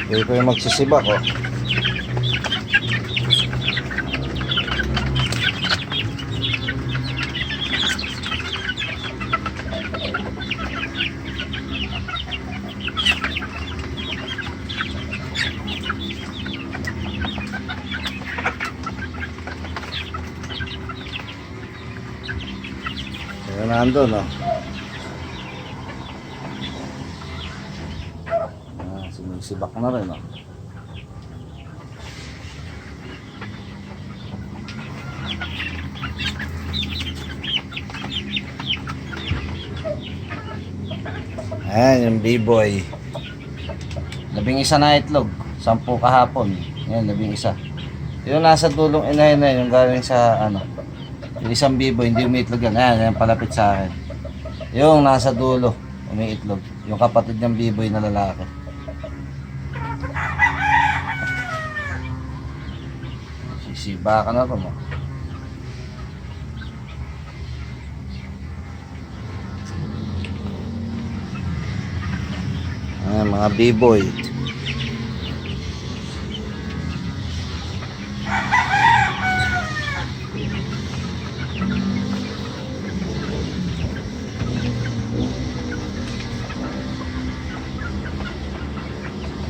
Hindi ko yung magsisibak, oh. Ayan, nandun, oh. Sumisibak na rin, oh. Ayan yung B-boy. 11 na itlog, 10 kahapon. Ayan, 11. Yung nasa dulong inahin na yung galing sa ano, yung isang B-boy hindi umiitlog yan. Ayan, yung palapit sa akin. Yung nasa dulo umiitlog, yung kapatid niyang B-boy na lalaki. Sisibakan na ito mo. Ayan, mga B-boy.